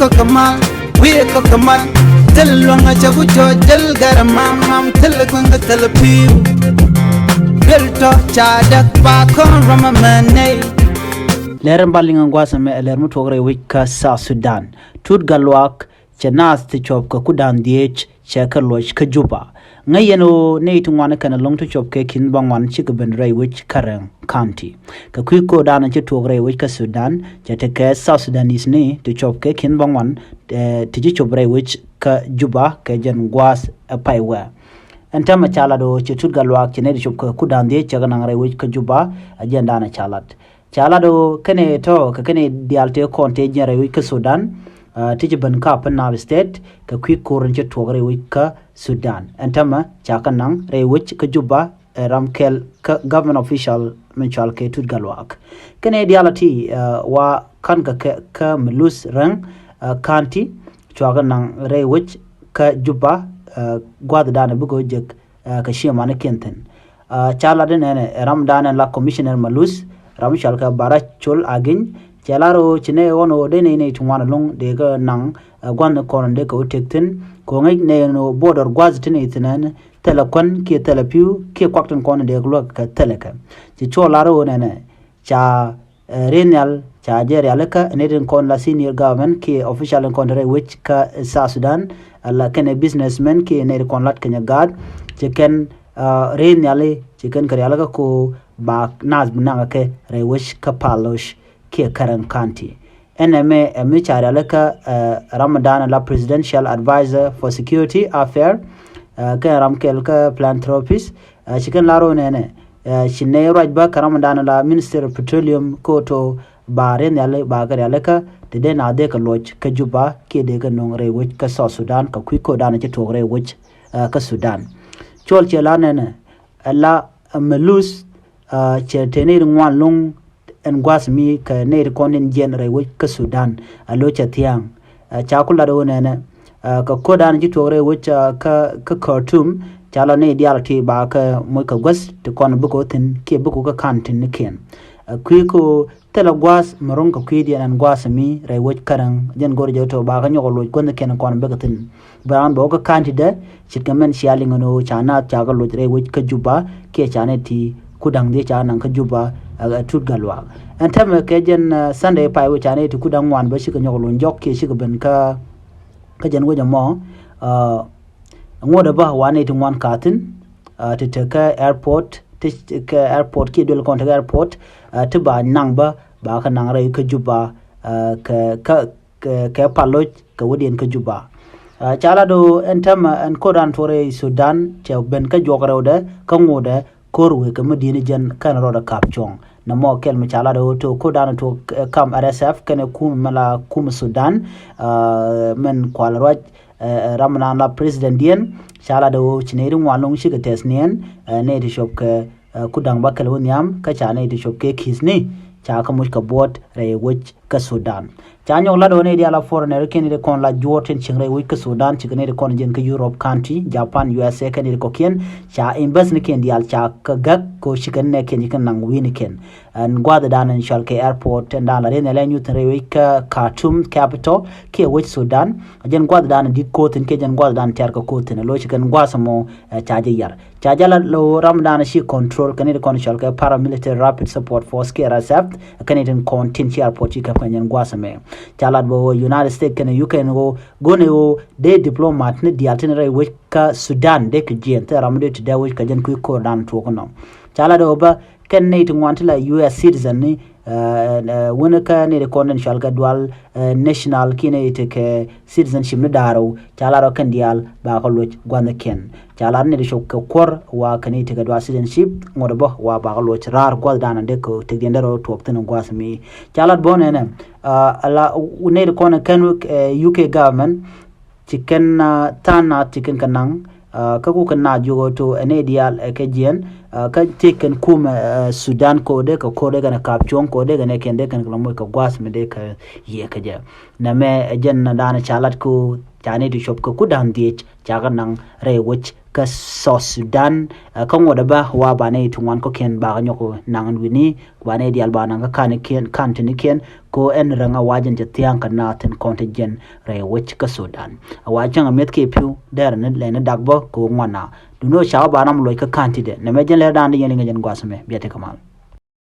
ko kamal we ko kamal telwanga chabu cho jal garamam mam telkwanga telpiu belto chadak ba kon ramamane leran balinga ngwasa me ler mutogre wika sa Sudan tut galwak chanas te chop ka kudan diech chaka loch ka juba ngayeno ne tungwana kana long to chop ke kin bangwan chika ben rai which karang county ka kwiko dana che togre wika Sudan chate ke South Sudanese ne to chop ke kin bangwan tiji chop rai which ka juba ke jan gwas paiwa antama chala do che tut galwak chene chop ka kudan diech chaka nang rai which ka juba ajenda na chalat Chalado kene to ka kene dialte konte jere wi ka Sudan tiji ban ka panna state ka quick current togre wi ka Sudan antama chaka nang re wich ka juba ramkel ka government official menchal ke tut galwak kene dialati wa kan ka melus rang county chaka nang re wich ka juba gwad dana bugo jek ka shima ne kenten chala den ramdan la commissioner malus Ramshal ka barachol agin chalaro chine wono de ne tungwana long de ga nang gwan ko de ko tekten ko ngai ne no border gwaz tine tinan telekon ke telepiu ke kwakton ko de glo ka teleka ci cholaro ne cha renal cha jere ka ne den kon la senior government ke official contract which ka South Sudan la ken businessman ke ne kon lat kenya gad chicken renal chicken kare alaka ko ba nas bunanga ke rewish kapalosh ke karan county NMA emichara laka Ramadan la presidential advisor for security affair ke ramkel ka philanthropist chicken laro nene shine rajba Ramadan la minister of petroleum ko to bare ne ba gare laka de na de ka loch ka juba ke de ga non rewish ka South Sudan ka kwiko dana ke to rewish ka Sudan chol chela nene la melus chetene ngwan long en gwas mi ka ne konin genre we ka Sudan alo chatiang chakula do ne ka kodan ji tore we ka Khartoum chala ne dialti ba ka mo ka gwas to kon buko tin ke buko ka kantin ne ken kwiko tela gwas maron ka kwidi an gwas mi re we karang jen gor joto ba ka nyolo kon ken kon be ka tin ban bo ka kantida chikamen shialing no chana chaga lo re we ka juba ke chane ti kudang de cha nan ka juba tut galwa antama ke jen Sunday pai we chane ti kudang wan ba shi ka nyolo njok ke shi ka ben ka jen wo jamo ngoda ba wane ti wan katin ti ka airport ti ka airport ki dol kon airport ti ba nang ba ka nang ra ka juba ka paloj ka wodien ka juba chala do antama an kodan tore Sudan che ben ka jograwda ka ngoda korwe ka medini jan kan roda kapchong na mo kel mi chala do to kodan to kam RSF kene kum mala kum Sudan men kwalroj ramana la president dien chala do chinerin walong shiga tesnien ne de shop ka kudang bakal wonyam ka chane de shop ke kisni cha ka mush ka bot re wich ka Sudan chanyo la do ne dia la foreigner ken de kon la joten chingre wich ka Sudan chikene de kon jen ka Europe country Japan USA ken de ko ken cha embassy ne ken dial cha ka gak ko shikan ne ken kan nang win ken an gwada dan in shal ke airport and dan la ne la nyut re wich ka Khartoum capital ke wich Sudan jen gwada dan dit ko tin ke jen gwada dan ter ka ko tin lo shikan gwasa mo cha je yar cha jala lo Ramadan shi control ken de kon shal ka paramilitary rapid support force ke RSF ken de kon tin chi airport ka ken gwasa me chalad bo United States ken UK no gone o de diplomat ne dialtin re we ka Sudan de ke gente ramde to da we ka jen ku ko dan to kono chalad oba ken ne to wantla US citizen ni wona ka ne de condential ga dual national kine te ke citizenship ne daro chalaro kan dial ba ko lo gwanda ken chalar ne de shok kor wa kane te ga dual citizenship ngodo bo wa ba ko lo rar gol dana de ko te gendero to tin gwasmi chalar bonene ala ne de kon kan UK government chicken tana chicken kanang ka ku kan na jogo to ene dial ke jien ka teken kum Sudan ko de ko de ga kapchon ko de ga ne ken de kan mo ka gwas me de ka ye ka ja na me jen na dana chalat ko jane du shop ka kudan die jaga nang re wich ka South Sudan kan wada ba wa bane tungwan ko ken ba nyoko nang wini bane di albana ka kan tini ken ko en ranga wajen jatiang kan na ten contingent re wich ka Sudan wajen amet ke piu der ne le ne dagbo ko ngwana duno shawa banam loy ka kantide ne mejen le dan yeni ngajen gwasame biate kamal